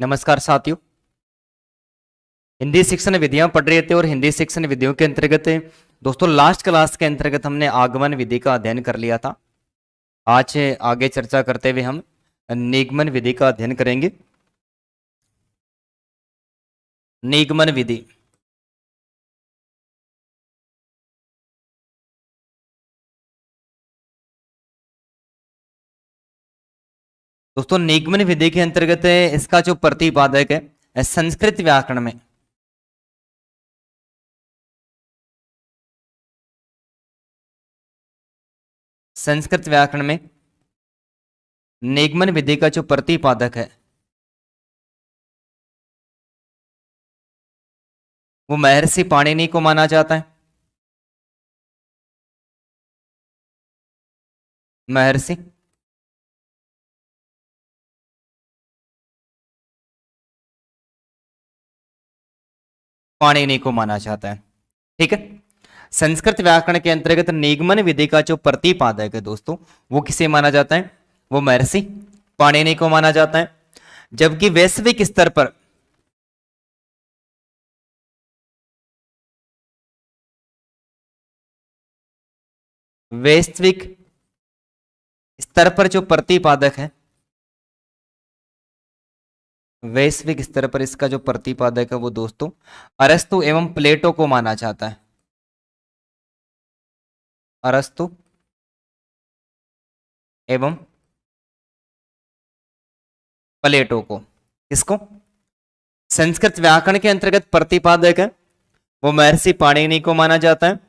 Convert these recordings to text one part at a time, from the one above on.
नमस्कार साथियों। हिंदी शिक्षण विधियां पढ़ रहे थे और हिंदी शिक्षण विधियों के अंतर्गत दोस्तों लास्ट क्लास के अंतर्गत हमने आगमन विधि का अध्ययन कर लिया था। आज आगे चर्चा करते हुए हम निगमन विधि का अध्ययन करेंगे। निगमन विधि दोस्तों निगमन विधि के अंतर्गत इसका जो प्रतिपादक है संस्कृत व्याकरण में निगमन विधि का जो प्रतिपादक है वो महर्षि पाणिनि को माना जाता है। महर्षि पाणिनि को माना जाता है। ठीक है। संस्कृत व्याकरण के अंतर्गत निगमन विधि का जो प्रतिपादक है दोस्तों वो किसे माना जाता है? वो महर्षि पाणिनि को माना जाता है। जबकि वैश्विक स्तर पर जो प्रतिपादक है, वैश्विक स्तर पर इसका जो प्रतिपादक है वो दोस्तों अरस्तु एवं प्लेटो को माना जाता है। अरस्तु एवं प्लेटो को, किसको? संस्कृत व्याकरण के अंतर्गत प्रतिपादक है वो महर्षि पाणिनि को माना जाता है।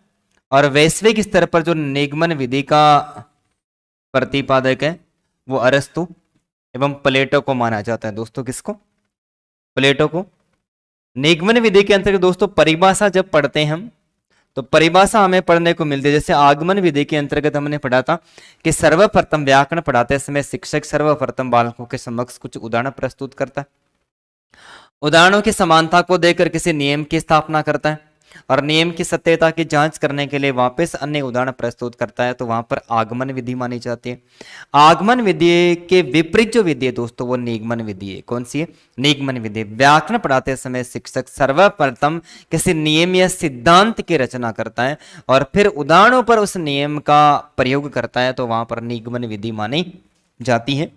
और वैश्विक स्तर पर जो निगमन विधि का प्रतिपादक है वो अरस्तु एवं प्लेटो को माना जाता है। दोस्तों किसको? प्लेटो को। निगमन विधि के अंतर्गत दोस्तों परिभाषा जब पढ़ते हैं हम तो परिभाषा हमें पढ़ने को मिलती है। जैसे आगमन विधि के अंतर्गत हमने पढ़ा था कि सर्वप्रथम व्याकरण पढ़ाते समय शिक्षक सर्वप्रथम बालकों के समक्ष कुछ उदाहरण प्रस्तुत करता है। उदाहरणों की समानता को देकर किसी नियम की स्थापना करता है और नियम की सत्यता की जांच करने के लिए वापस अन्य उदाहरण प्रस्तुत करता है, तो वहां पर आगमन विधि मानी जाती है। आगमन विधि के विपरीत जो विधि है दोस्तों वो निगमन विधि है। कौन सी है? निगमन विधि। व्याकरण पढ़ाते समय शिक्षक सर्वप्रथम किसी नियम या सिद्धांत की रचना करता है और फिर उदाहरणों पर उस नियम का प्रयोग करता है, तो वहां पर निगमन विधि मानी जाती है।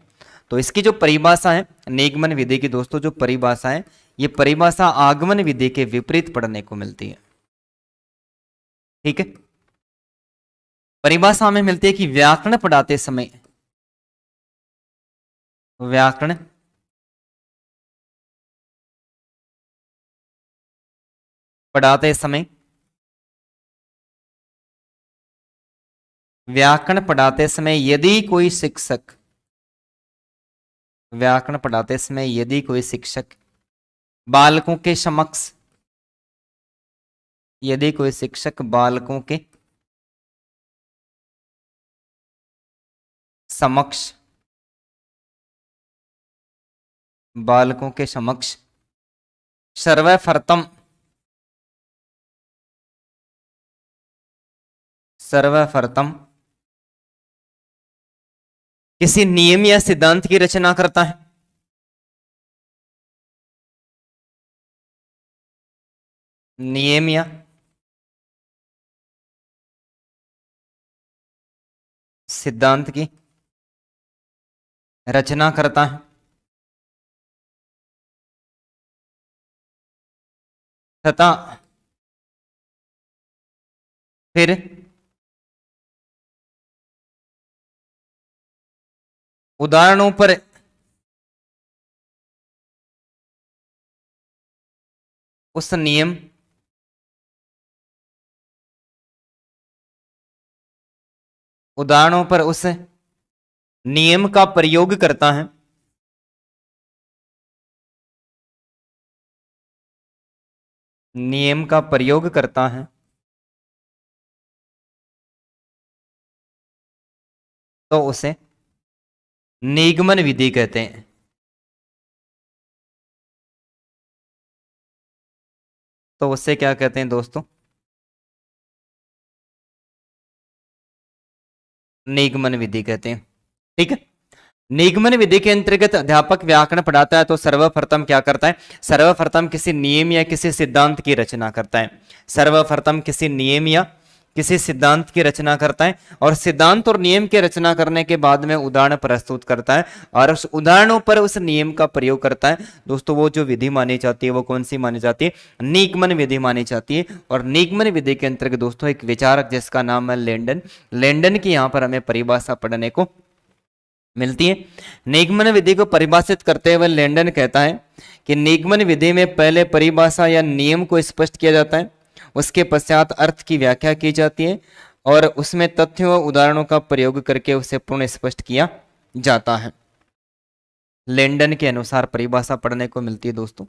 तो इसकी जो परिभाषा है निगमन विधि की दोस्तों, जो परिभाषा है ये परिभाषा आगमन विधि के विपरीत पढ़ने को मिलती है। ठीक है। परिभाषा हमें मिलती है कि व्याकरण पढ़ाते समय व्याकरण पढ़ाते समय व्याकरण पढ़ाते समय यदि कोई शिक्षक व्याकरण पढ़ाते समय यदि कोई शिक्षक बालकों के समक्ष यदि कोई शिक्षक बालकों के समक्ष बालकों के समक्ष सर्वप्रथम किसी नियम या सिद्धांत की रचना करता है, नियम या सिद्धांत की रचना करता है तथा फिर उदाहरणों पर उस नियम उदाहरणों पर उस नियम का प्रयोग करता है। नियम का प्रयोग करता है तो उसे निगमन विधि कहते हैं। तो उसे क्या कहते हैं दोस्तों? निगमन विधि कहते हैं। ठीक है। निगमन विधि के अंतर्गत अध्यापक व्याकरण पढ़ाता है तो सर्वप्रथम क्या करता है, सर्वप्रथम किसी नियम या किसी सिद्धांत की रचना करता है। सर्वप्रथम किसी नियम या किसी सिद्धांत की रचना करता है और सिद्धांत और नियम की रचना करने के बाद में उदाहरण प्रस्तुत करता है और उस उदाहरणों पर उस नियम का प्रयोग करता है। दोस्तों वो जो विधि मानी जाती है वो कौन सी मानी जाती है, निगमन विधि मानी जाती है। और निगमन विधि के अंतर्गत दोस्तों एक विचारक जिसका नाम है लेंडन, लेंडन की यहाँ पर हमें परिभाषा पढ़ने को मिलती है। निगमन विधि को परिभाषित करते हुए लेंडन कहता है कि निगमन विधि में पहले परिभाषा या नियम को स्पष्ट किया जाता है, उसके पश्चात अर्थ की व्याख्या की जाती है और उसमें तथ्यों व उदाहरणों का प्रयोग करके उसे पूर्ण स्पष्ट किया जाता है। लेंडन के अनुसार परिभाषा पढ़ने को मिलती है दोस्तों।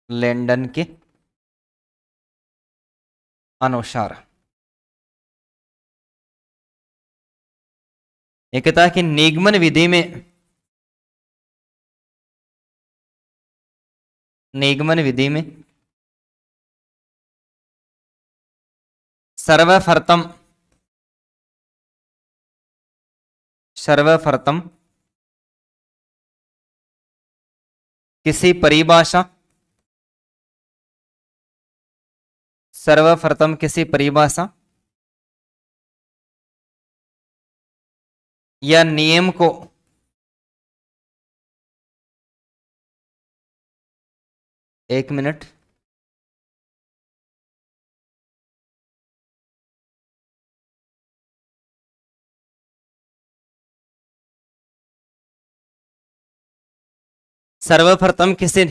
लेंडन के अनुसार ये कहता है कि निगमन विधि में, निगमन विधि में सर्वप्रथम सर्वप्रथम किसी परिभाषा, सर्वप्रथम किसी परिभाषा या नियम को एक मिनट, सर्वप्रथम किसी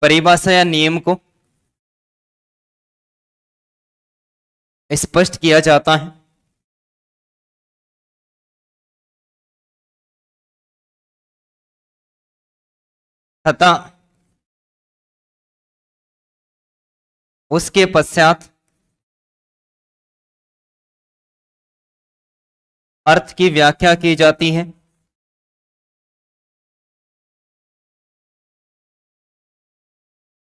परिभाषा या नियम को स्पष्ट किया जाता है तथा उसके पश्चात अर्थ की व्याख्या की जाती है।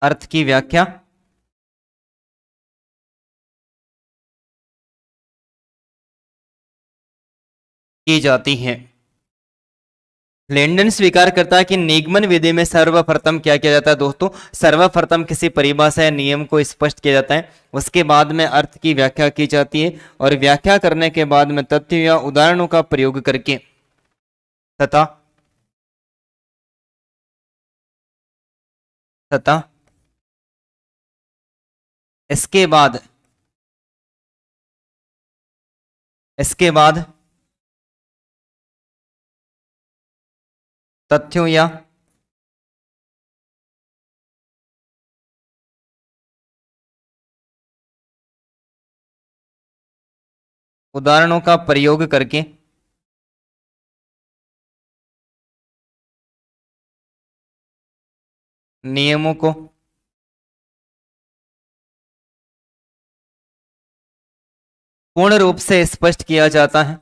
अर्थ की व्याख्या की जाती है। लेंडन स्वीकार करता है कि निगमन विधि में सर्वप्रथम क्या किया जाता है दोस्तों, सर्वप्रथम किसी परिभाषा या नियम को स्पष्ट किया जाता है, उसके बाद में अर्थ की व्याख्या की जाती है और व्याख्या करने के बाद में तथ्य या उदाहरणों का प्रयोग करके तथा तथा इसके बाद तथ्यों या उदाहरणों का प्रयोग करके नियमों को पूर्ण रूप से स्पष्ट किया जाता है।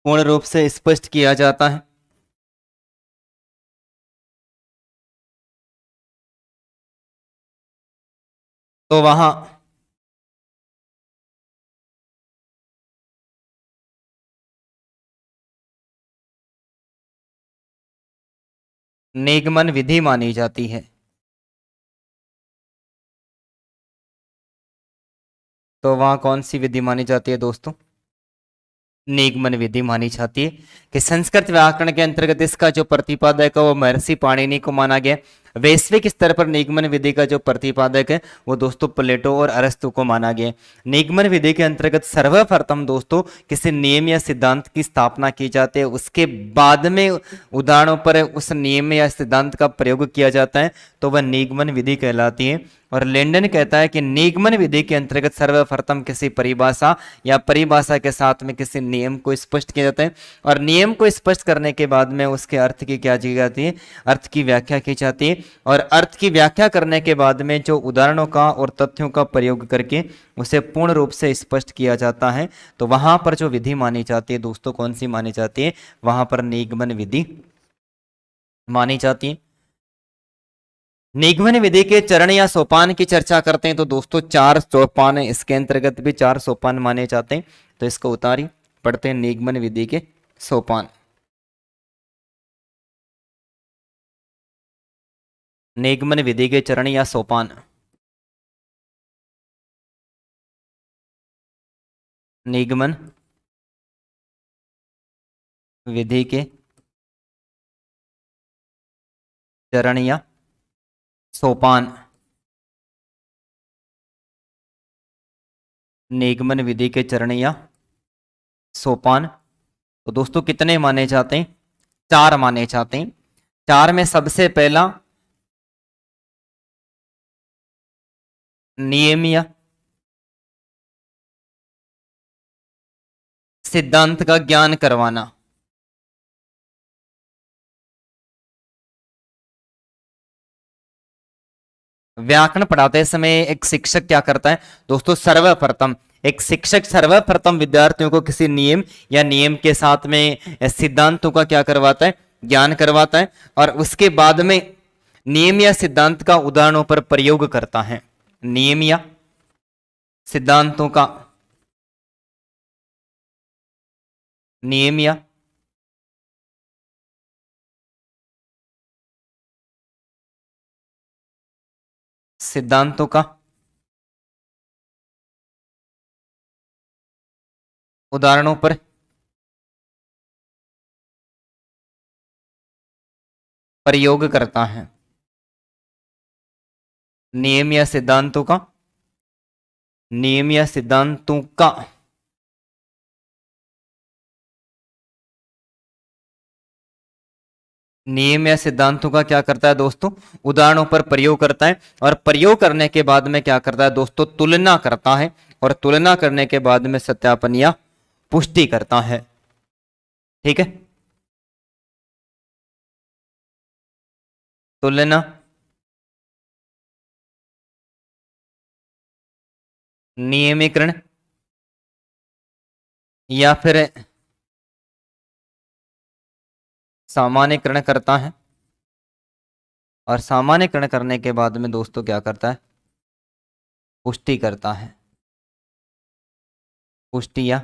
पूर्ण रूप से स्पष्ट किया जाता है। तो वहां निगमन विधि मानी जाती है। तो वहां कौन सी विधि मानी जाती है दोस्तों, निगमन विधि मानी जाती है। कि संस्कृत व्याकरण के अंतर्गत इसका जो प्रतिपादक है वो महर्षि पाणिनि को माना गया। वैश्विक स्तर पर निगमन विधि का जो प्रतिपादक है वो दोस्तों प्लेटो और अरस्तु को माना गया। निगमन विधि के अंतर्गत सर्वप्रथम दोस्तों किसी नियम या सिद्धांत की स्थापना की जाती है, उसके बाद में उदाहरणों पर उस नियम या सिद्धांत का प्रयोग किया जाता है, तो वह निगमन विधि कहलाती है। और लेंडन कहता है कि निगमन विधि के अंतर्गत सर्वप्रथम किसी परिभाषा या परिभाषा के साथ में किसी नियम को स्पष्ट किया जाता है और नियम को स्पष्ट करने के बाद में उसके अर्थ की क्या की जाती है, अर्थ की व्याख्या की जाती है और अर्थ की व्याख्या करने के बाद में जो उदाहरणों का और तथ्यों का प्रयोग करके उसे पूर्ण रूप से स्पष्ट किया जाता है। तो वहां पर जो विधि मानी जाती है दोस्तों कौन सी मानी जाती है, वहां पर निगमन विधि मानी जाती है। निगमन विधि के चरण या सोपान की चर्चा करते हैं तो दोस्तों 4 सोपान है, इसके अंतर्गत भी 4 सोपान माने जाते हैं। तो इसको उतारी पढ़ते हैं निगमन विधि के सोपान। निगमन विधि के चरण या सोपान। निगमन विधि के चरण या सोपान। निगमन विधि के चरण या सोपान तो दोस्तों कितने माने जाते हैं? 4 माने जाते हैं। 4 में सबसे पहला नियम या सिद्धांत का ज्ञान करवाना। व्याकरण पढ़ाते समय एक शिक्षक क्या करता है दोस्तों? सर्वप्रथम एक शिक्षक सर्वप्रथम विद्यार्थियों को किसी नियम या नियम के साथ में सिद्धांतों का क्या करवाता है? ज्ञान करवाता है। और उसके बाद में नियम या सिद्धांत का उदाहरणों पर प्रयोग करता है। नियम या सिद्धांतों का नियम या सिद्धांतों का उदाहरणों पर प्रयोग करता है। नियम या सिद्धांतों का नियम या सिद्धांतों का नियम या सिद्धांतों का क्या करता है दोस्तों? उदाहरणों पर प्रयोग करता है। और प्रयोग करने के बाद में क्या करता है दोस्तों? तुलना करता है। और तुलना करने के बाद में सत्यापन या पुष्टि करता है। ठीक है, तुलना नियमीकरण या फिर सामान्यकरण करता है। और सामान्यकरण करने के बाद में दोस्तों क्या करता है? पुष्टि करता है। पुष्टि या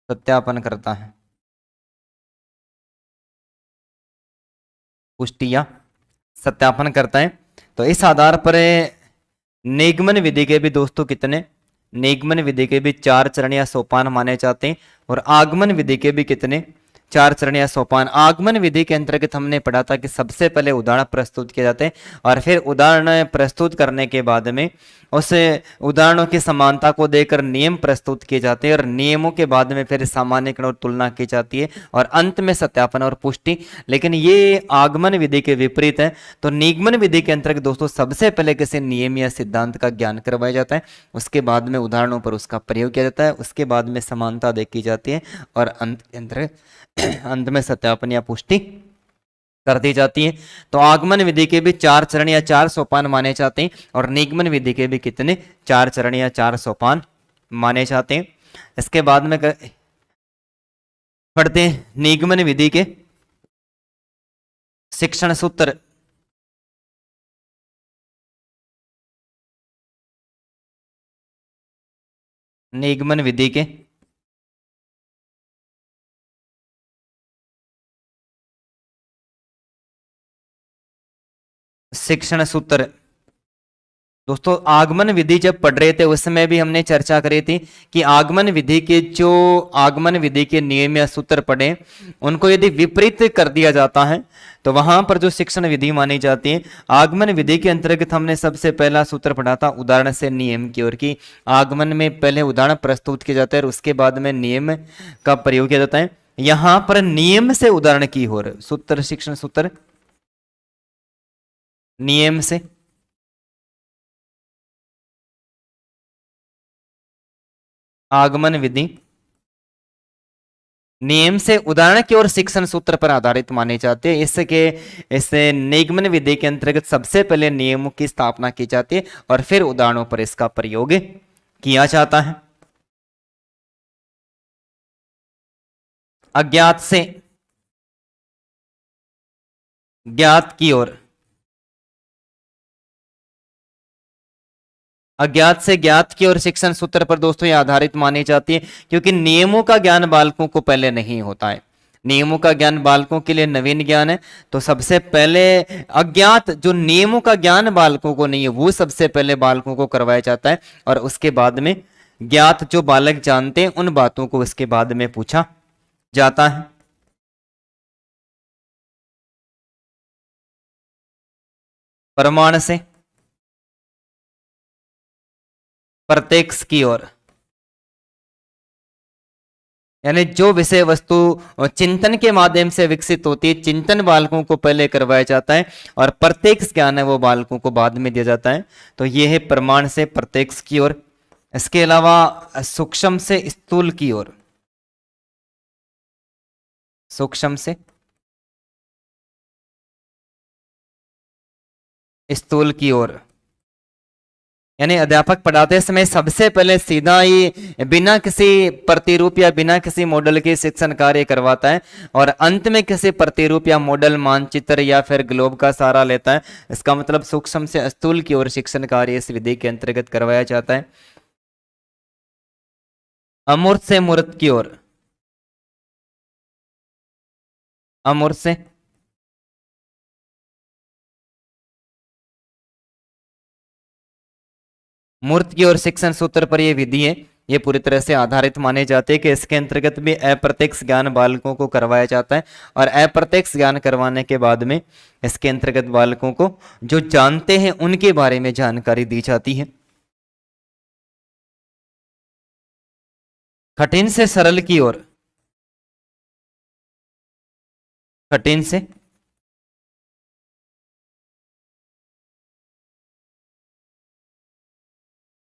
सत्यापन करता है। पुष्टि या सत्यापन करता है। तो इस आधार पर निगमन विधि के भी दोस्तों कितने? निगमन विधि के भी 4 चरण या सोपान माने जाते हैं। और आगमन विधि के भी कितने? 4 चरण या सोपान। आगमन विधि के अंतर्गत हमने पढ़ा था कि सबसे पहले उदाहरण प्रस्तुत किए जाते हैं और फिर उदाहरण प्रस्तुत करने के बाद में उस उदाहरणों की समानता को देकर नियम प्रस्तुत किए जाते हैं और नियमों के बाद में फिर सामान्यकरण और तुलना की जाती है और अंत में सत्यापन और पुष्टि। लेकिन ये आगमन विधि के विपरीत है। तो निगमन विधि के अंतर्गत दोस्तों सबसे पहले किसी नियम या सिद्धांत का ज्ञान करवाया जाता है, उसके बाद में उदाहरणों पर उसका प्रयोग किया जाता है, उसके बाद में समानता देखी जाती है और अंत में सत्यापन या पुष्टि कर दी जाती है। तो आगमन विधि के भी 4 चरण या 4 सोपान माने जाते हैं और निगमन विधि के भी कितने? 4 चरण या 4 सोपान माने जाते हैं। इसके बाद में पढ़ते हैं निगमन विधि के शिक्षण सूत्र। निगमन विधि के शिक्षण सूत्र। दोस्तों आगमन विधि जब पढ़ रहे थे उस समय भी हमने चर्चा करी थी कि आगमन विधि के जो आगमन विधि के नियम या सूत्र पढ़े उनको यदि विपरीत कर दिया जाता है तो वहां पर जो शिक्षण विधि मानी जाती है। आगमन विधि के अंतर्गत हमने सबसे पहला सूत्र पढ़ा था उदाहरण से नियम की ओर की। आगमन में पहले उदाहरण प्रस्तुत किया जाता है और उसके बाद में नियम का प्रयोग किया जाता है। यहां पर नियम से उदाहरण की ओर सूत्र शिक्षण सूत्र नियम से आगमन विधि नियम से उदाहरण की ओर शिक्षण सूत्र पर आधारित माने जाते हैं। इससे निगमन विधि के अंतर्गत सबसे पहले नियमों की स्थापना की जाती है और फिर उदाहरणों पर इसका प्रयोग किया जाता है। अज्ञात से ज्ञात की ओर, अज्ञात से ज्ञात की ओर शिक्षण सूत्र पर दोस्तों ये आधारित मानी जाती है, क्योंकि नियमों का ज्ञान बालकों को पहले नहीं होता है। नियमों का ज्ञान बालकों के लिए नवीन ज्ञान है। तो सबसे पहले अज्ञात जो नियमों का ज्ञान बालकों को नहीं है वो सबसे पहले बालकों को करवाया जाता है, और उसके बाद में ज्ञात जो बालक जानते हैं उन बातों को इसके बाद में पूछा जाता है। प्रमाण से प्रत्यक्ष की ओर, यानी जो विषय वस्तु चिंतन के माध्यम से विकसित होती है, चिंतन बालकों को पहले करवाया जाता है और प्रत्यक्ष ज्ञान है वो बालकों को बाद में दिया जाता है। तो ये है प्रमाण से प्रत्यक्ष की ओर। इसके अलावा सूक्ष्म से स्थूल की ओर, सूक्ष्म से स्थूल की ओर, यानी अध्यापक पढ़ाते समय सबसे पहले सीधा ही बिना किसी प्रतिरूप या बिना किसी मॉडल के शिक्षण कार्य करवाता है, और अंत में किसी प्रतिरूप या मॉडल, मानचित्र या फिर ग्लोब का सहारा लेता है। इसका मतलब सूक्ष्म से स्थूल की ओर शिक्षण कार्य इस विधि के अंतर्गत करवाया जाता है। अमूर्त से मूर्त की ओर, अमूर्त से मूर्त की ओर शिक्षण सूत्र पर यह विधि है, ये पूरी तरह से आधारित माने जाते हैं कि इसके अंतर्गत भी अप्रत्यक्ष ज्ञान बालकों को करवाया जाता है, और अप्रत्यक्ष ज्ञान करवाने के बाद में इसके अंतर्गत बालकों को जो जानते हैं उनके बारे में जानकारी दी जाती है। कठिन से सरल की ओर, कठिन से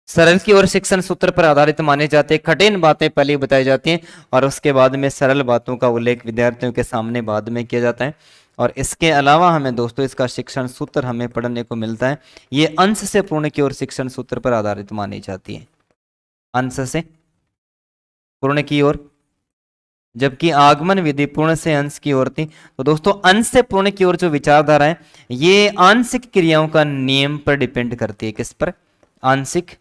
सरल की ओर शिक्षण सूत्र पर आधारित माने जाते हैं। कठिन बातें पहले बताई जाती हैं और उसके बाद में सरल बातों का उल्लेख विद्यार्थियों के सामने बाद में किया जाता है। और इसके अलावा हमें दोस्तों इसका शिक्षण सूत्र हमें पढ़ने को मिलता है, ये अंश से पूर्ण की ओर शिक्षण सूत्र पर आधारित मानी जाती है, अंश से पूर्ण की ओर, जबकि आगमन विधि पूर्ण से अंश की ओर थी। तो दोस्तों अंश से पूर्ण की ओर जो विचारधारा है ये आंशिक क्रियाओं का नियम पर डिपेंड करती है। किस पर? आंशिक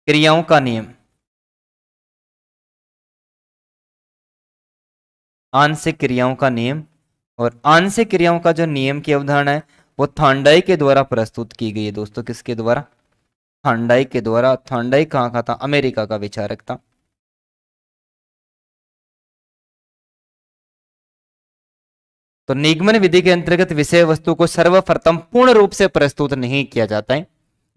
क्रियाओं का नियम, आंशिक क्रियाओं का नियम। और आंशिक क्रियाओं का जो नियम की अवधारणा है वो थांडाई के द्वारा प्रस्तुत की गई है दोस्तों। किसके द्वारा? थांडाई के द्वारा। थांडाई कहाँ का था? अमेरिका का विचारक था। तो निगमन विधि के अंतर्गत विषय वस्तु को सर्वप्रथम पूर्ण रूप से प्रस्तुत नहीं किया जाता है।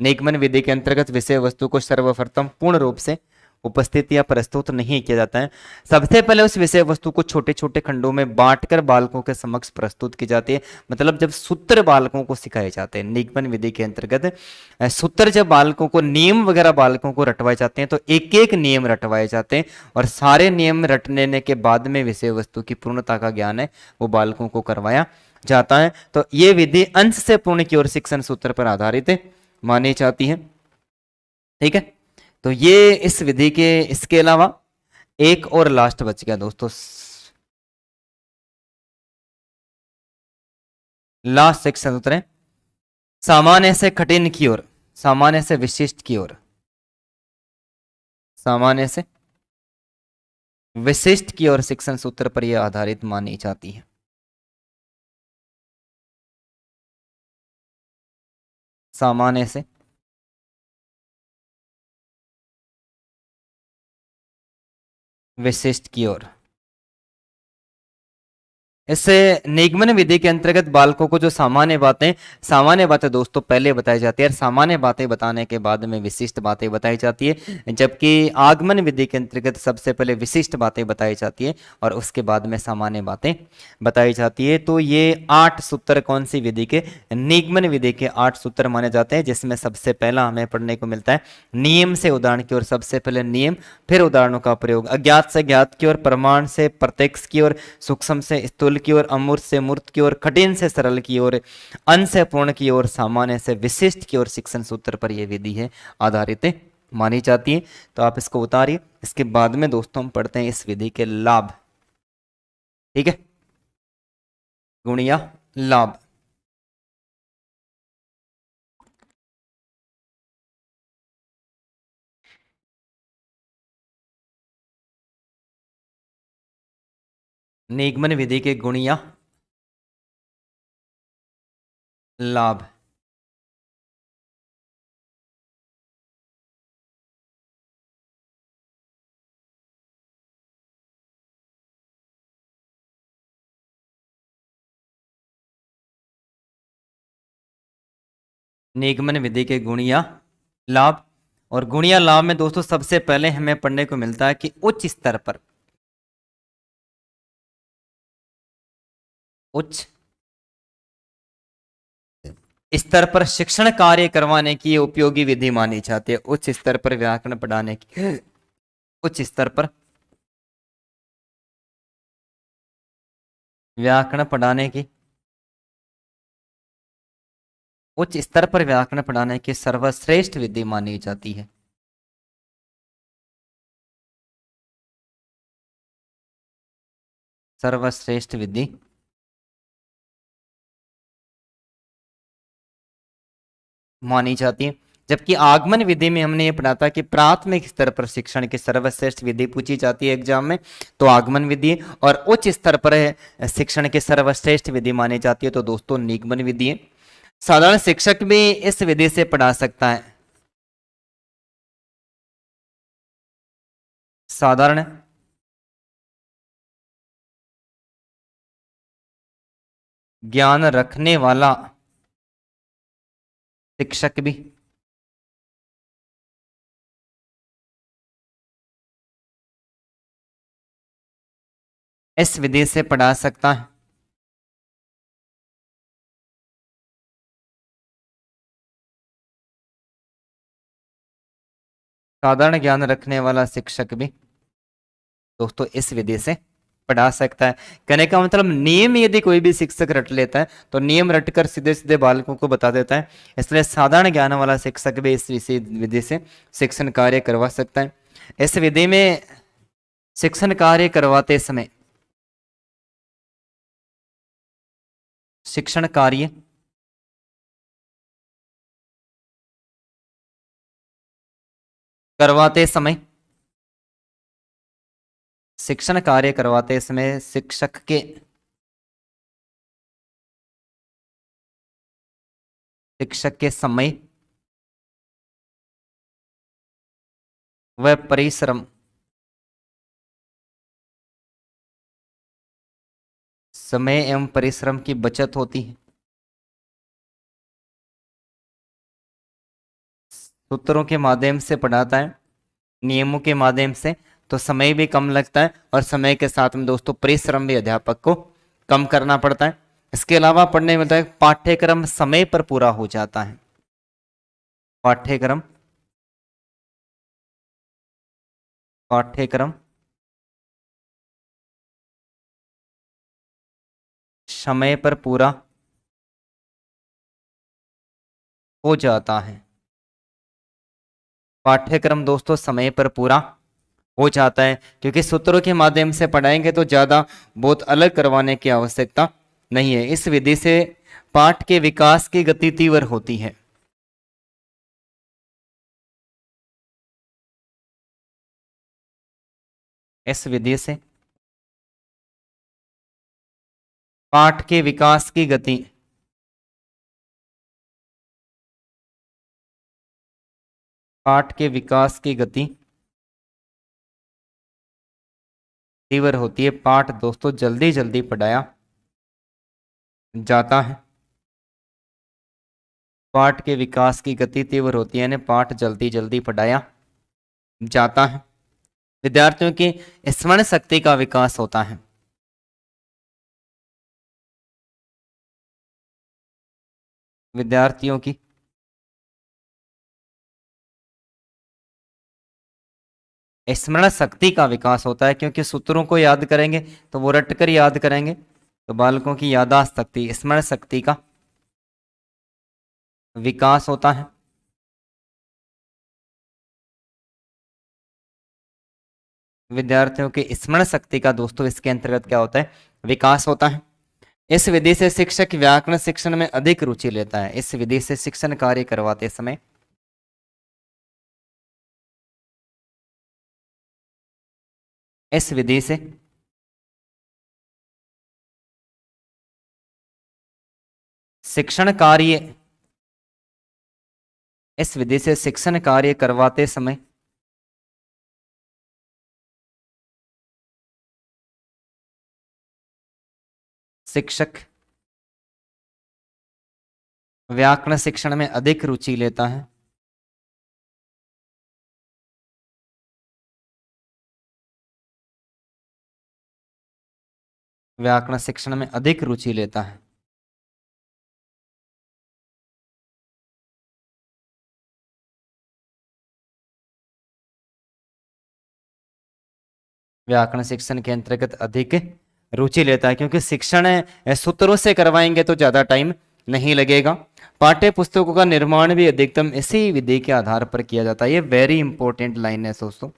निगमन विधि के अंतर्गत विषय वस्तु को सर्वप्रथम पूर्ण रूप से उपस्थित या प्रस्तुत नहीं किया जाता है। सबसे पहले उस विषय वस्तु को छोटे छोटे खंडों में बांटकर बालकों के समक्ष प्रस्तुत की जाती है। मतलब जब सूत्र बालकों को सिखाए जाते हैं निगमन विधि के अंतर्गत, सूत्र जब बालकों को नियम वगैरह बालकों को रटवाए जाते हैं तो एक एक नियम रटवाए जाते हैं, और सारे नियम रटने के बाद में विषय वस्तु की पूर्णता का ज्ञान है वो बालकों को करवाया जाता है। तो ये विधि अंश से पूर्ण की ओर शिक्षण सूत्र पर आधारित मानी जाती है। ठीक है, तो ये इस विधि के, इसके अलावा एक और लास्ट बच गया दोस्तों, लास्ट शिक्षण सूत्र है सामान्य से कठिन की ओर, सामान्य से विशिष्ट की ओर, सामान्य से विशिष्ट की ओर शिक्षण सूत्र पर यह आधारित मानी जाती है। सामान्य से विशिष्ट की ओर। इससे निगमन विधि के अंतर्गत बालकों को जो सामान्य बातें दोस्तों पहले बताई जाती है, और सामान्य बातें बताने के बाद में विशिष्ट बातें बताई जाती है, जबकि आगमन विधि के अंतर्गत सबसे पहले विशिष्ट बातें बताई जाती है और उसके बाद में सामान्य बातें बताई जाती है। तो ये 8 सूत्र कौन सी विधि के? निगमन विधि के 8 सूत्र माने जाते हैं, जिसमें सबसे पहला हमें पढ़ने को मिलता है नियम से उदाहरण की ओर। सबसे पहले नियम, फिर उदाहरणों का प्रयोग, अज्ञात से ज्ञात की ओर, प्रमाण से प्रत्यक्ष की ओर, सूक्ष्म से स्थूल की ओर, अमूर्त से मूर्त की ओर, कठिन से सरल की ओर, अंश से पूर्ण की ओर, सामान्य से विशिष्ट की ओर शिक्षण सूत्र पर यह विधि है आधारित मानी जाती है। तो आप इसको उतारिए, इसके बाद में दोस्तों हम पढ़ते हैं इस विधि के लाभ। ठीक है। गुणिया लाभ। निगमन विधि के गुणिया लाभ। निगमन विधि के गुणिया लाभ। और गुणिया लाभ में दोस्तों सबसे पहले हमें पढ़ने को मिलता है कि उच्च स्तर पर, उच्च स्तर पर शिक्षण कार्य करवाने की ये उपयोगी विधि मानी जाती है। उच्च स्तर पर व्याकरण पढ़ाने की, उच्च स्तर पर व्याकरण पढ़ाने की, उच्च स्तर पर व्याकरण पढ़ाने की सर्वश्रेष्ठ विधि मानी जाती है। सर्वश्रेष्ठ विधि मानी जाती है। जबकि आगमन विधि में हमने ये पढ़ा था कि प्राथमिक स्तर पर शिक्षण की सर्वश्रेष्ठ विधि पूछी जाती है एग्जाम में, तो आगमन विधि, और उच्च स्तर पर शिक्षण की सर्वश्रेष्ठ विधि मानी जाती है तो दोस्तों निगमन विधि है। साधारण शिक्षक भी इस विधि से पढ़ा सकता है। साधारण ज्ञान रखने वाला शिक्षक भी इस विधि से पढ़ा सकता है। साधारण ज्ञान रखने वाला शिक्षक भी दोस्तों इस विधि से पढ़ा सकता है। कहने का मतलब नियम यदि कोई भी शिक्षक रट लेता है तो नियम रटकर सीधे सीधे बालकों को बता देता है। इसलिए साधारण ज्ञान वाला शिक्षक भी इस विधि से शिक्षण कार्य करवा सकता है। इस विधि में शिक्षण कार्य करवाते समय शिक्षण कार्य करवाते समय शिक्षण कार्य करवाते समय शिक्षक के समय व परिश्रम समय एवं परिश्रम की बचत होती है। सूत्रों के माध्यम से पढ़ाता है, नियमों के माध्यम से, तो समय भी कम लगता है और समय के साथ में दोस्तों परिश्रम भी अध्यापक को कम करना पड़ता है। इसके अलावा पढ़ने में मिलता है पाठ्यक्रम समय पर पूरा हो जाता है। पाठ्यक्रम पाठ्यक्रम समय पर पूरा हो जाता है। पाठ्यक्रम दोस्तों समय पर पूरा हो जाता है क्योंकि सूत्रों के माध्यम से पढ़ाएंगे तो ज्यादा बहुत अलग करवाने की आवश्यकता नहीं है। इस विधि से पाठ के विकास की गति तीव्र होती है। इस विधि से पाठ के विकास की गति पाठ के विकास की गति तीव्र होती है। पाठ दोस्तों जल्दी जल्दी पढ़ाया जाता है। पाठ के विकास की गति तीव्र होती है, यानी पाठ जल्दी जल्दी पढ़ाया जाता है। विद्यार्थियों की स्मरण शक्ति का विकास होता है। विद्यार्थियों की स्मरण शक्ति का विकास होता है क्योंकि सूत्रों को याद करेंगे तो वो रट कर याद करेंगे, तो बालकों की याददाश्त शक्ति, स्मरण शक्ति का विकास होता है। विद्यार्थियों की स्मरण शक्ति का दोस्तों इसके अंतर्गत क्या होता है? विकास होता है। इस विधि से शिक्षक व्याकरण शिक्षण में अधिक रुचि लेता है। इस विधि से शिक्षण कार्य करवाते समय इस विधि से शिक्षण कार्य इस विधि से शिक्षण कार्य करवाते समय शिक्षक व्याकरण शिक्षण में अधिक रुचि लेता है। व्याकरण शिक्षण में अधिक रुचि लेता है। व्याकरण शिक्षण के अंतर्गत अधिक रुचि लेता है, क्योंकि शिक्षण सूत्रों से करवाएंगे तो ज्यादा टाइम नहीं लगेगा। पाठ्य पुस्तकों का निर्माण भी अधिकतम इसी विधि के आधार पर किया जाता है। ये वेरी इंपॉर्टेंट लाइन है दोस्तों।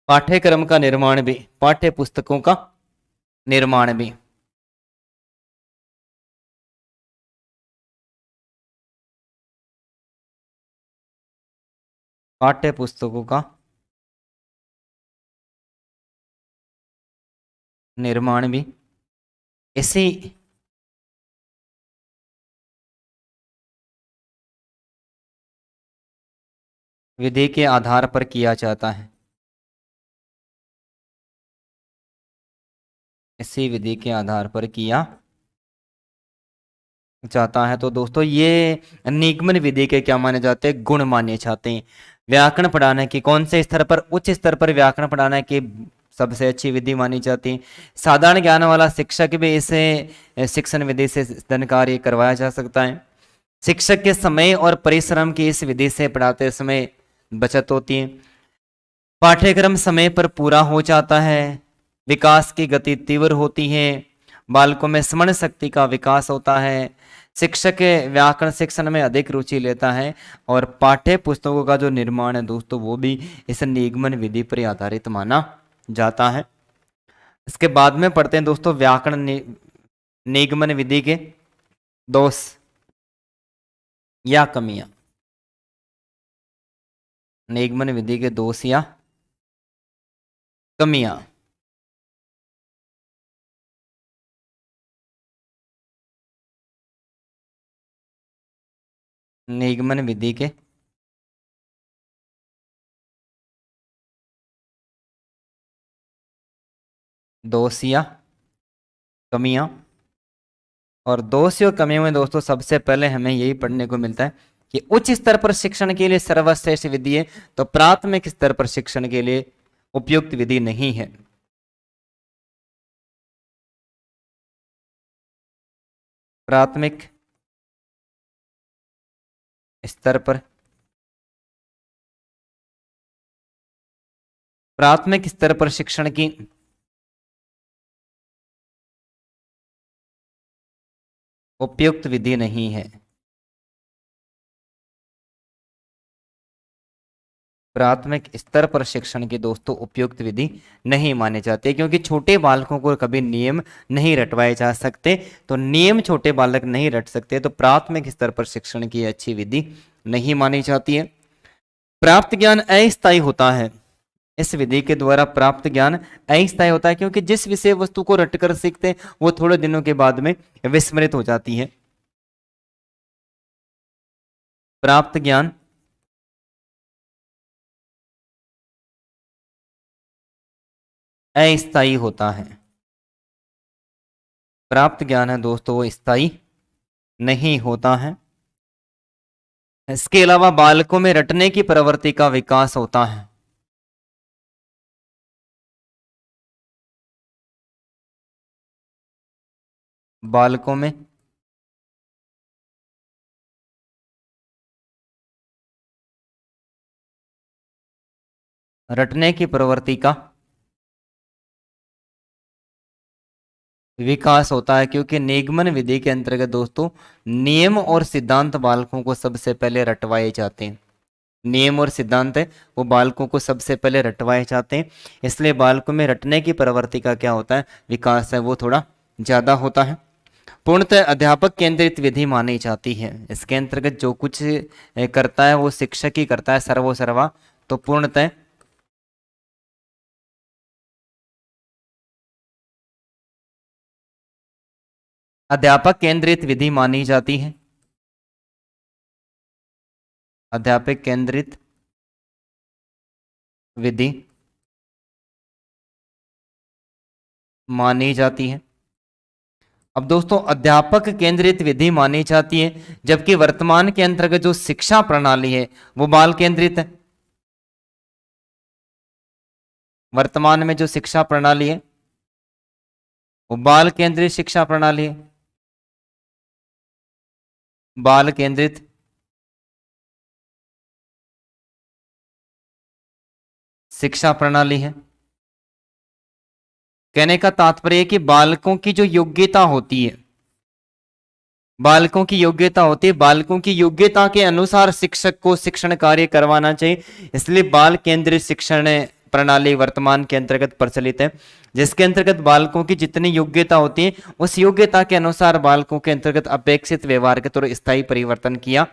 पाठ्यक्रम का निर्माण भी, पाठ्य पुस्तकों का निर्माण भी पाठ्य पुस्तकों का निर्माण भी इसी विधि के आधार पर किया जाता है। इसी विधि के आधार पर किया जाता है। तो दोस्तों ये निगमन विधि के क्या माने जाते हैं? गुण माने जाते हैं। व्याकरण पढ़ाने की कौन से स्तर पर? उच्च स्तर पर व्याकरण पढ़ाने की सबसे अच्छी विधि मानी जाती है। साधारण ज्ञान वाला शिक्षक भी इसे शिक्षण विधि से धन कार्य करवाया जा सकता है। शिक्षक के समय और परिश्रम की इस विधि से पढ़ाते समय बचत होती है। पाठ्यक्रम समय पर पूरा हो जाता है। विकास की गति तीव्र होती है। बालकों में स्मरण शक्ति का विकास होता है। शिक्षक व्याकरण शिक्षण में अधिक रुचि लेता है। और पाठ्य पुस्तकों का जो निर्माण है दोस्तों, वो भी इस निगमन विधि पर आधारित माना जाता है। इसके बाद में पढ़ते हैं दोस्तों व्याकरण निगमन विधि के दोष या कमियां। निगमन विधि के दोष या कमियां। निगमन विधि के दोष या कमियां। और दोष और कमियों में दोस्तों सबसे पहले हमें यही पढ़ने को मिलता है कि उच्च स्तर पर शिक्षण के लिए सर्वश्रेष्ठ विधि है, तो प्राथमिक स्तर पर शिक्षण के लिए उपयुक्त विधि नहीं है। प्राथमिक स्तर पर प्राथमिक स्तर पर शिक्षण की उपयुक्त विधि नहीं है। प्राथमिक स्तर पर शिक्षण की दोस्तों उपयुक्त विधि नहीं माने जाते, क्योंकि छोटे बालकों को कभी नियम नहीं रटवाए जा सकते। तो नियम छोटे बालक नहीं रट सकते, तो प्राथमिक स्तर पर शिक्षण की अच्छी विधि नहीं मानी जाती है। प्राप्त ज्ञान अस्थायी होता है। इस विधि के द्वारा प्राप्त ज्ञान अस्थायी होता है, क्योंकि जिस विषय वस्तु को रटकर सीखते हैं वो थोड़े दिनों के बाद में विस्मृत हो जाती है। प्राप्त ज्ञान अस्थायी होता है। प्राप्त ज्ञान है दोस्तों वो स्थायी नहीं होता है। इसके अलावा बालकों में रटने की प्रवृत्ति का विकास होता है। बालकों में रटने की प्रवृत्ति का विकास होता है, क्योंकि निगमन विधि के अंतर्गत दोस्तों नियम और सिद्धांत बालकों को सबसे पहले रटवाए जाते हैं। नियम और सिद्धांत है वो बालकों को सबसे पहले रटवाए जाते हैं, इसलिए बालकों में रटने की प्रवृत्ति का क्या होता है, विकास है वो थोड़ा ज्यादा होता है। पूर्णतः अध्यापक केंद्रित विधि मानी जाती है, इसके अंतर्गत जो कुछ करता है वो शिक्षक ही करता है सर्वो सर्वा। तो पूर्णतः अध्यापक केंद्रित विधि मानी जाती है, अध्यापक केंद्रित विधि मानी जाती है। अब दोस्तों अध्यापक केंद्रित विधि मानी जाती है, जबकि वर्तमान के अंतर्गत जो शिक्षा प्रणाली है वो बाल केंद्रित है। वर्तमान में जो शिक्षा प्रणाली है वो बाल केंद्रित शिक्षा प्रणाली है, बाल केंद्रित शिक्षा प्रणाली है। कहने का तात्पर्य है कि बालकों की जो योग्यता होती है, बालकों की योग्यता होती है, बालकों की योग्यता के अनुसार शिक्षक को शिक्षण कार्य करवाना चाहिए, इसलिए बाल केंद्रित शिक्षण प्रणाली वर्तमान के अंतर्गत प्रचलित है, जिसके अंतर्गत बालकों की जितनी योग्यता होती है उस योग्यता के अनुसार बालकों के अंतर्गत अपेक्षित व्यवहार के तौर स्थायी परिवर्तन किया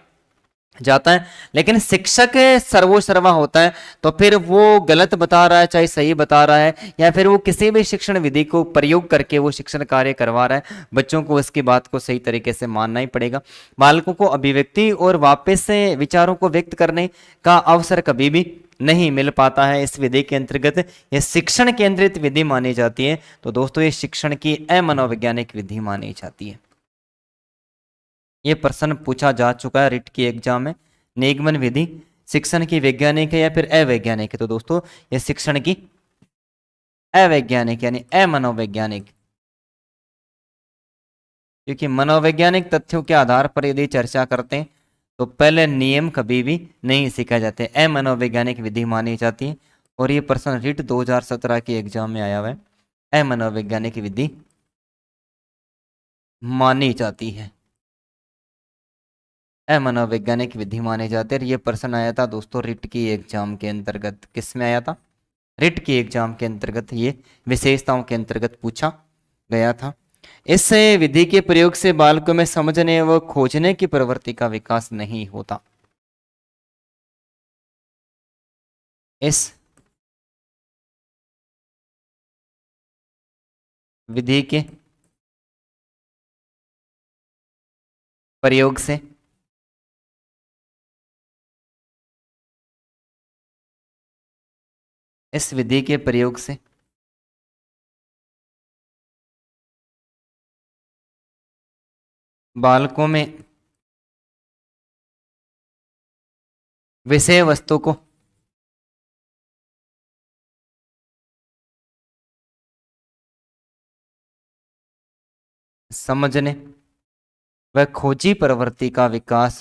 जाता है। लेकिन शिक्षक सर्वो सर्वा होता है, तो फिर वो गलत बता रहा है चाहे सही बता रहा है, या फिर वो किसी भी शिक्षण विधि को प्रयोग करके वो शिक्षण कार्य करवा रहा है, बच्चों को उसकी बात को सही तरीके से मानना ही पड़ेगा। बालकों को अभिव्यक्ति और वापस से विचारों को व्यक्त करने का अवसर कभी भी नहीं मिल पाता है इस विधि के अंतर्गत। यह शिक्षण केंद्रित विधि मानी जाती है, तो दोस्तों ये शिक्षण की अमनोवैज्ञानिक विधि मानी जाती है। ये प्रश्न पूछा जा चुका है रिट की एग्जाम में। निगमन विधि शिक्षण की वैज्ञानिक है या फिर अवैज्ञानिक है, तो दोस्तों ये शिक्षण की अवैज्ञानिक यानी अमनोवैज्ञानिक, क्योंकि मनोवैज्ञानिक तथ्यों के आधार पर यदि चर्चा करते हैं तो पहले नियम कभी भी नहीं सीखा जाते, अमनोवैज्ञानिक विधि मानी जाती है। और ये प्रश्न रिट 2017 के एग्जाम में आया हुआ है, अमनोवैज्ञानिक विधि मानी जाती है, अमनोवैज्ञानिक विधि माने जाते हैं। ये प्रश्न आया था दोस्तों रिट की एग्जाम के अंतर्गत, किस में आया था, रिट की एग्जाम के अंतर्गत ये विशेषताओं के अंतर्गत पूछा गया था। इस विधि के प्रयोग से बालकों में समझने व खोजने की प्रवृत्ति का विकास नहीं होता। इस विधि के प्रयोग से इस विधि के प्रयोग से बालकों में विषय वस्तु को समझने व खोजी प्रवृत्ति का विकास,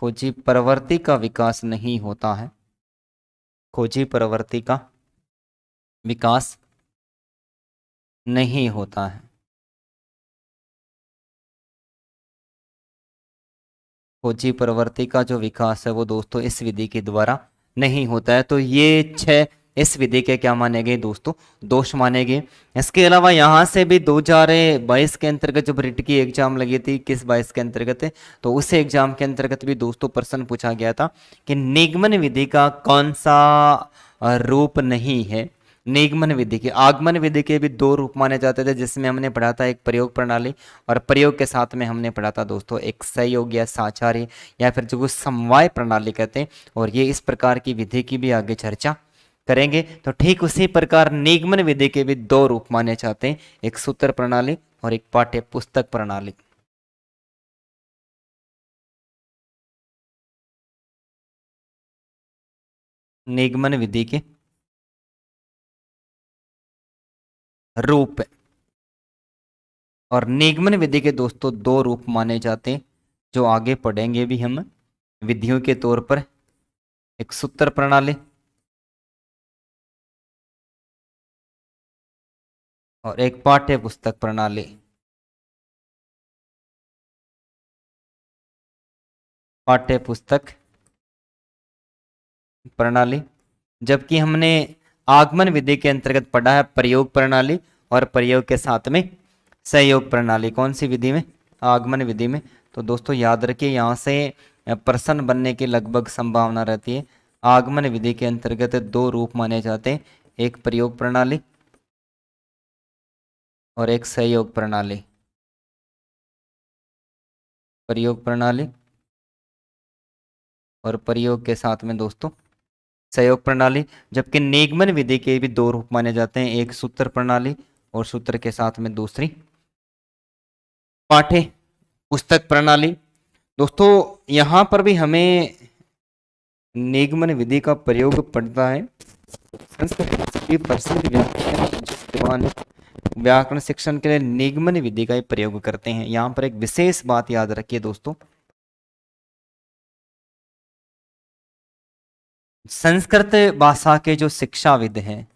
खोजी प्रवृत्ति का विकास नहीं होता है, खोजी प्रवृत्ति का विकास नहीं होता है। खोजी प्रवृत्ति का जो विकास है वो दोस्तों इस विधि के द्वारा नहीं होता है। तो ये 6 इस विधि के क्या माने गए दोस्तों, दोष माने गए। इसके अलावा यहाँ से भी 2022 के अंतर्गत जब रिट की एग्जाम लगी थी, किस 22 के अंतर्गत है, तो उस एग्जाम के अंतर्गत भी दोस्तों प्रश्न पूछा गया था कि निगमन विधि का कौन सा रूप नहीं है। निगमन विधि के, आगमन विधि के भी 2 रूप माने जाते थे, जिसमें हमने पढ़ा था एक प्रयोग प्रणाली, और प्रयोग के साथ में हमने पढ़ा था दोस्तों एक सहयोग या साचार्य या फिर जो समवाय प्रणाली कहते हैं। और ये इस प्रकार की विधि की भी आगे चर्चा करेंगे। तो ठीक उसी प्रकार निगमन विधि के भी 2 रूप माने जाते हैं, एक सूत्र प्रणाली और एक पाठ्य पुस्तक प्रणाली। निगमन विधि के रूप, और निगमन विधि के दोस्तों 2 रूप माने जाते हैं, जो आगे पढ़ेंगे भी हम विधियों के तौर पर, एक सूत्र प्रणाली और एक पाठ्य पुस्तक प्रणाली। पाठ्य पुस्तक प्रणाली, जबकि हमने आगमन विधि के अंतर्गत पढ़ा है प्रयोग प्रणाली और प्रयोग के साथ में सहयोग प्रणाली। कौन सी विधि में? आगमन विधि में। तो दोस्तों याद रखिए, यहाँ से प्रश्न बनने की लगभग संभावना रहती है। आगमन विधि के अंतर्गत दो रूप माने जाते हैं, एक प्रयोग प्रणाली और एक सहयोग प्रणाली। प्रयोग प्रणाली और प्रयोग के साथ में दोस्तों सहयोग प्रणाली। जबकि निगमन विधि के भी दो रूप माने जाते हैं, एक सूत्र प्रणाली और सूत्र के साथ में दूसरी पाठ्य पुस्तक प्रणाली। दोस्तों यहां पर भी हमें निगमन विधि का प्रयोग पड़ता है। संस्कृत की प्रसिद्ध व्याकरण शिक्षण के लिए निगमन विधि का ही प्रयोग करते हैं। यहां पर एक विशेष बात याद रखिए दोस्तों, संस्कृत भाषा के जो शिक्षाविद हैं,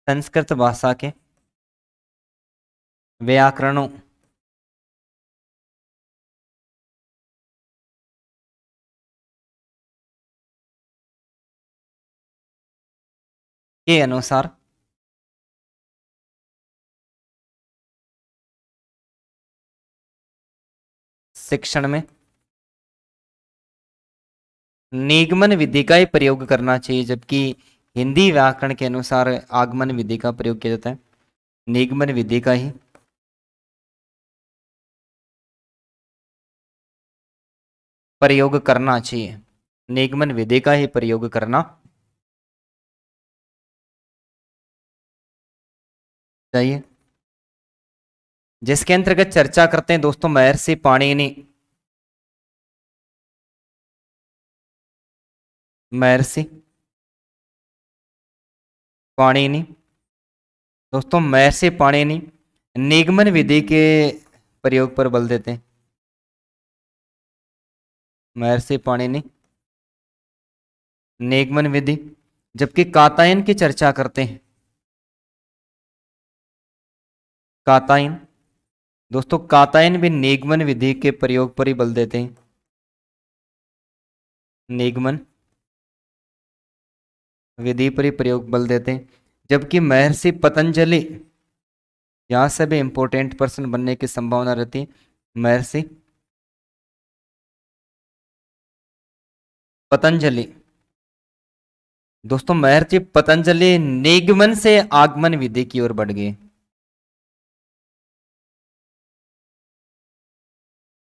संस्कृत भाषा के व्याकरणों के अनुसार शिक्षण में निगमन विधि का ही प्रयोग करना चाहिए, जबकि हिंदी व्याकरण के अनुसार आगमन विधि का प्रयोग किया जाता है। निगमन विधि का ही प्रयोग करना चाहिए, निगमन विधि का ही प्रयोग करना चाहिए, जिसके अंतर्गत चर्चा करते हैं दोस्तों महर्षि पाणिनि। महर्षि पाणिनि दोस्तों, महर्षि पाणिनि निगमन विधि के प्रयोग पर बल देते हैं। महर्षि पाणिनि निगमन विधि, जबकि कात्यायन की चर्चा करते हैं। कात्यायन दोस्तों, कात्यायन भी निगमन विधि के प्रयोग पर ही बल देते हैं। निगमन विधि पर ही प्रयोग बल देते हैं, जबकि महर्षि पतंजलि, यहां से भी इंपॉर्टेंट पर्सन बनने की संभावना रहती है। महर्षि पतंजलि दोस्तों, महर्षि पतंजलि निगमन से आगमन विधि की ओर बढ़ गए।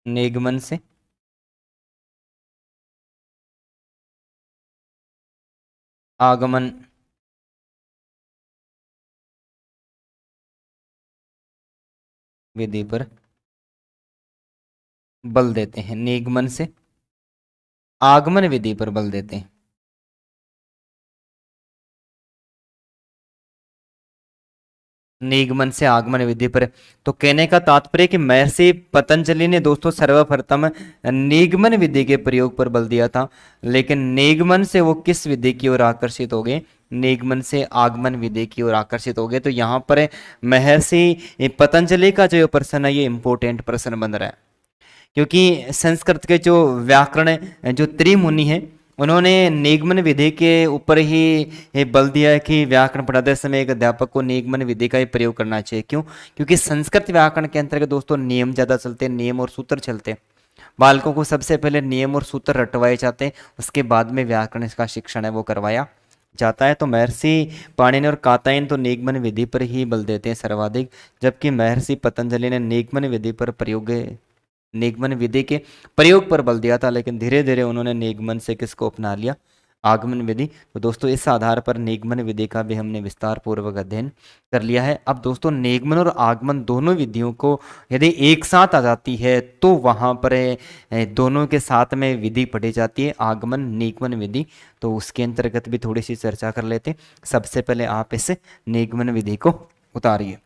निगमन से आगमन विधि पर बल देते हैं, निगमन से आगमन विधि पर बल देते हैं। निगमन से आगमन विधि पर। तो कहने का तात्पर्य कि महर्षि पतंजलि ने दोस्तों सर्वप्रथम निगमन विधि के प्रयोग पर बल दिया था, लेकिन निगमन से वो किस विधि की ओर आकर्षित हो गए? निगमन से आगमन विधि की ओर आकर्षित हो गए। तो यहाँ पर महर्षि पतंजलि का जो प्रश्न है ये इंपॉर्टेंट प्रश्न बन रहा है, क्योंकि संस्कृत के जो व्याकरण जो त्रिमुनि हैं उन्होंने निगमन विधि के ऊपर ही ये बल दिया है कि व्याकरण पढ़ाते समय एक अध्यापक को निगमन विधि का ही प्रयोग करना चाहिए। क्यों? क्योंकि संस्कृत व्याकरण के अंतर्गत दोस्तों नियम ज्यादा चलते हैं, नियम और सूत्र चलते हैं। बालकों को सबसे पहले नियम और सूत्र रटवाए जाते हैं, उसके बाद में व्याकरण का शिक्षण है वो करवाया जाता है। तो महर्षि पाणिनि और कात्यायन तो निगमन विधि पर ही बल देते हैं सर्वाधिक, जबकि महर्षि पतंजलि ने निगमन विधि पर प्रयोग निगमन विधि के प्रयोग पर बल दिया था, लेकिन धीरे धीरे उन्होंने निगमन से किसको अपना लिया? आगमन विधि। तो दोस्तों इस आधार पर निगमन विधि का भी हमने विस्तार पूर्वक अध्ययन कर लिया है। अब दोस्तों निगमन और आगमन दोनों विधियों को यदि एक साथ आ जाती है तो वहां पर दोनों के साथ में विधि पढ़ी जाती है, आगमन निगमन विधि। तो उसके अंतर्गत भी थोड़ी सी चर्चा कर लेते हैं। सबसे पहले आप इस निगमन विधि को उतारिए।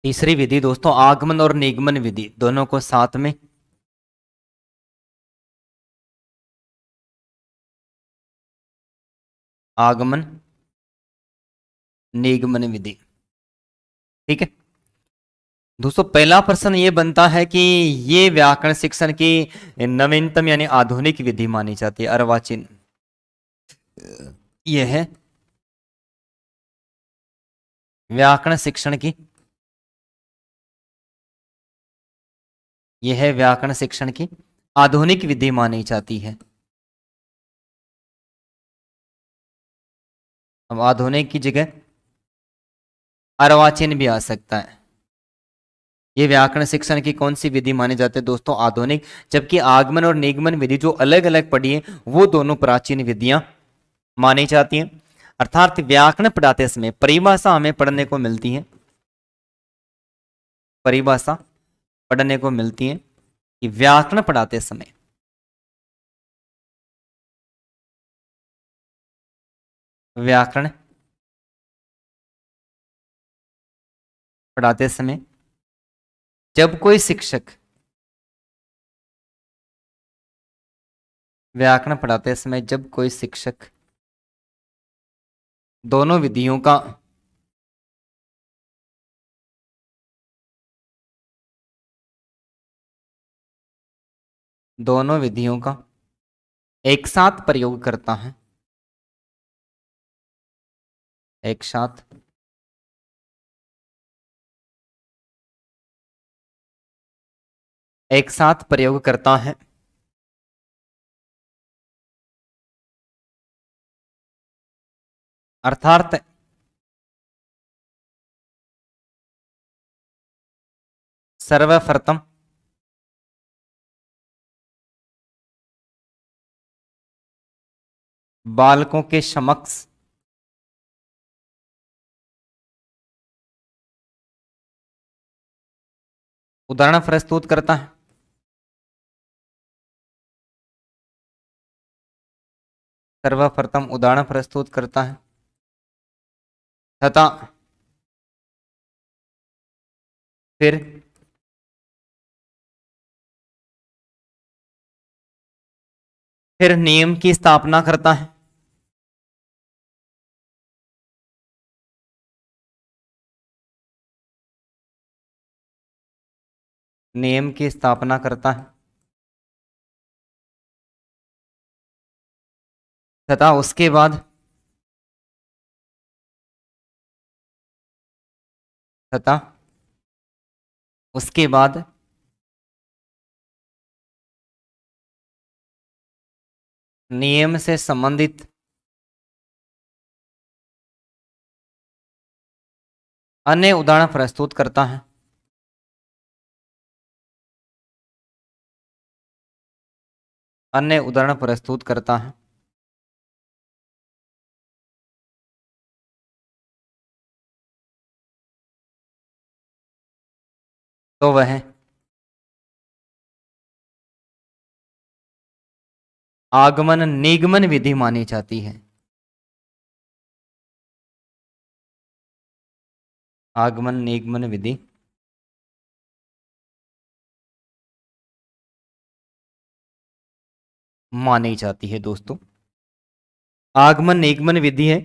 तीसरी विधि दोस्तों आगमन और निगमन विधि दोनों को साथ में, आगमन निगमन विधि। ठीक है दोस्तों, पहला प्रश्न ये बनता है कि ये व्याकरण शिक्षण की नवीनतम यानी आधुनिक विधि मानी जाती है, अर्वाचीन। यह है व्याकरण शिक्षण की, यह है व्याकरण शिक्षण की आधुनिक विधि मानी जाती है। अब आधुनिक की जगह अर्वाचीन भी आ सकता है। ये व्याकरण शिक्षण की कौन सी विधि मानी जाती है दोस्तों, आधुनिक। जबकि आगमन और निगमन विधि जो अलग अलग पढ़ी है वो दोनों प्राचीन विधियां मानी जाती हैं। अर्थात व्याकरण पढ़ाते समय परिभाषा हमें पढ़ने को मिलती है, परिभाषा पढ़ने को मिलती है कि व्याकरण पढ़ाते समय व्याकरण पढ़ाते समय जब कोई शिक्षक व्याकरण पढ़ाते समय जब कोई शिक्षक दोनों विधियों का दोनों विधियों का एक साथ प्रयोग करता है, एक साथ एक साथ प्रयोग करता है, अर्थात सर्वप्रथम बालकों के समक्ष उदाहरण प्रस्तुत करता है, सर्वप्रथम उदाहरण प्रस्तुत करता है तथा फिर नियम की स्थापना करता है, नियम की स्थापना करता है तथा उसके बाद तथा उसके बाद नियम से संबंधित अन्य उदाहरण प्रस्तुत करता है, अन्य उदाहरण प्रस्तुत करता है तो वह आगमन निगमन विधि मानी जाती है, आगमन निगमन विधि मानी जाती है दोस्तों। आगमन निगमन विधि है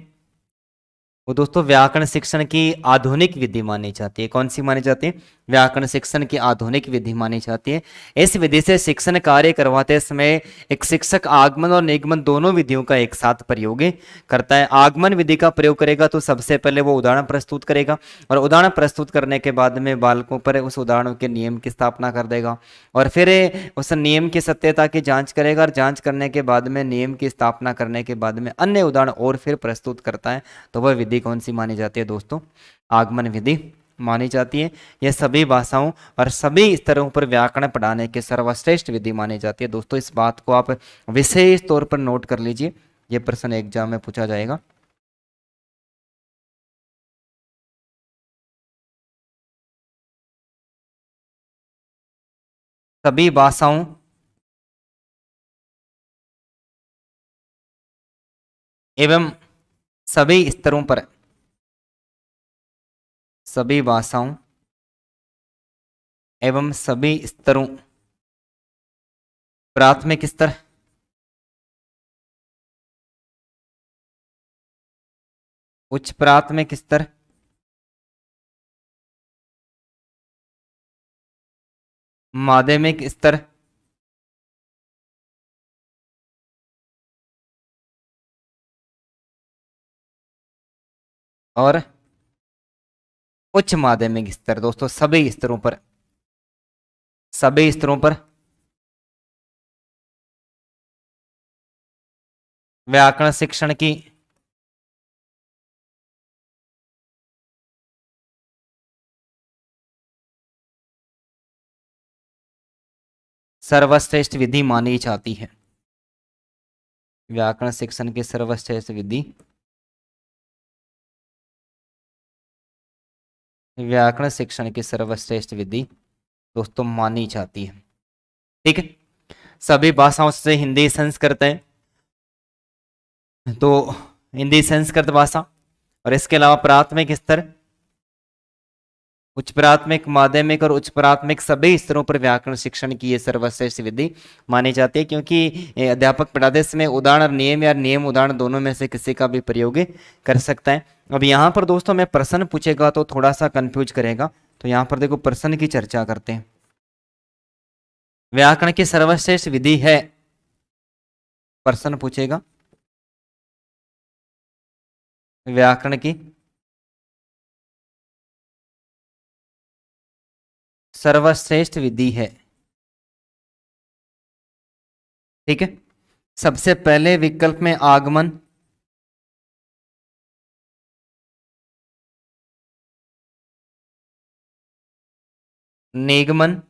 वो दोस्तों व्याकरण शिक्षण की आधुनिक विधि मानी जाती है। कौन सी मानी जाती है, व्याकरण शिक्षण की आधुनिक विधि मानी जाती है। इस विधि से शिक्षण कार्य करवाते समय एक शिक्षक आगमन और निगमन दोनों विधियों का एक साथ प्रयोग करता है। आगमन विधि का प्रयोग करेगा तो सबसे पहले वो उदाहरण प्रस्तुत करेगा और उदाहरण प्रस्तुत करने के बाद में बालकों पर उस उदाहरणों के नियम की स्थापना कर देगा और फिर उस नियम की सत्यता की जांच करेगा और जांच करने के बाद में नियम की स्थापना करने के बाद में अन्य उदाहरण और फिर प्रस्तुत करता है। तो वह विधि कौन सी मानी जाती है दोस्तों, आगमन विधि मानी जाती है। यह सभी भाषाओं और सभी स्तरों पर व्याकरण पढ़ाने के सर्वश्रेष्ठ विधि मानी जाती है। दोस्तों इस बात को आप विशेष तौर पर नोट कर लीजिए, यह प्रश्न एग्जाम में पूछा जाएगा। सभी भाषाओं एवं सभी स्तरों पर, सभी भाषाओं एवं सभी स्तरों, प्राथमिक स्तर, उच्च प्राथमिक स्तर, माध्यमिक स्तर, और उच्च माध्यमिक स्तर। दोस्तों सभी स्तरों पर, सभी स्तरों पर व्याकरण शिक्षण की सर्वश्रेष्ठ विधि मानी जाती है। व्याकरण शिक्षण की सर्वश्रेष्ठ विधि, व्याकरण शिक्षण की सर्वश्रेष्ठ विधि दोस्तों मानी जाती है। ठीक है, सभी भाषाओं से हिंदी संस्कृत है, तो हिंदी संस्कृत भाषा, और इसके अलावा प्राथमिक स्तर, उच्च प्राथमिक, माध्यमिक और उच्च प्राथमिक सभी स्तरों पर व्याकरण शिक्षण की ये सर्वश्रेष्ठ विधि मानी जाती है, क्योंकि अध्यापक पढ़ाते समय उदाहरण और नियम या नियम उदाहरण दोनों में से किसी का भी प्रयोग कर सकता है। अब यहाँ पर दोस्तों मैं प्रश्न पूछेगा तो थोड़ा सा कंफ्यूज करेगा, तो यहाँ पर देखो प्रश्न की चर्चा करते हैं। व्याकरण की सर्वश्रेष्ठ विधि है, प्रश्न पूछेगा व्याकरण की सर्वश्रेष्ठ विधि है। ठीक है, सबसे पहले विकल्प में आगमन, निगमन,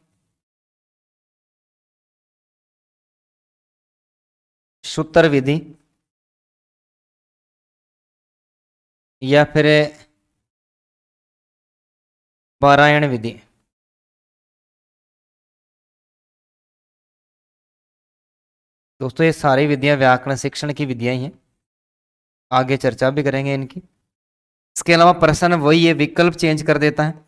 सूत्र विधि, या फिर पारायण विधि। दोस्तों ये सारी विधियां व्याकरण शिक्षण की विधियां ही हैं, आगे चर्चा भी करेंगे इनकी। इसके अलावा प्रश्न वही है, विकल्प चेंज कर देता है।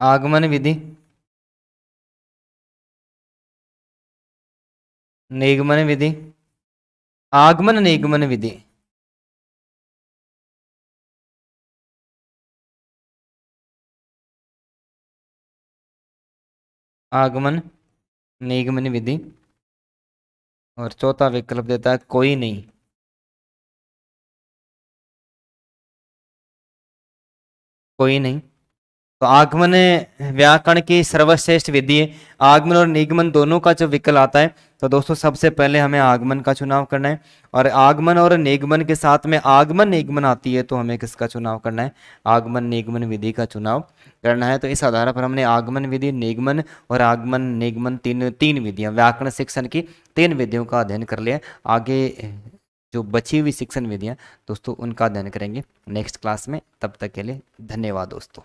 आगमन विधि, निगमन विधि, आगमन निगमन विधि, आगमन निगमन विधि, और चौथा विकल्प देता है कोई नहीं, कोई नहीं। तो आगमन व्याकरण की सर्वश्रेष्ठ विधि है। आगमन और निगमन दोनों का जो विकल्प आता है, तो दोस्तों सबसे पहले हमें आगमन का चुनाव करना है, और आगमन और निगमन के साथ में आगमन निगमन आती है, तो हमें किसका चुनाव करना है, आगमन निगमन विधि का चुनाव करना है। तो इस आधार पर हमने आगमन विधि, निगमन और आगमन निगमन तीन विधियां, व्याकरण शिक्षण की 3 विधियों का अध्ययन कर लिया। आगे जो बची हुई शिक्षण विधियां दोस्तों उनका अध्ययन करेंगे नेक्स्ट क्लास में। तब तक के लिए धन्यवाद दोस्तों।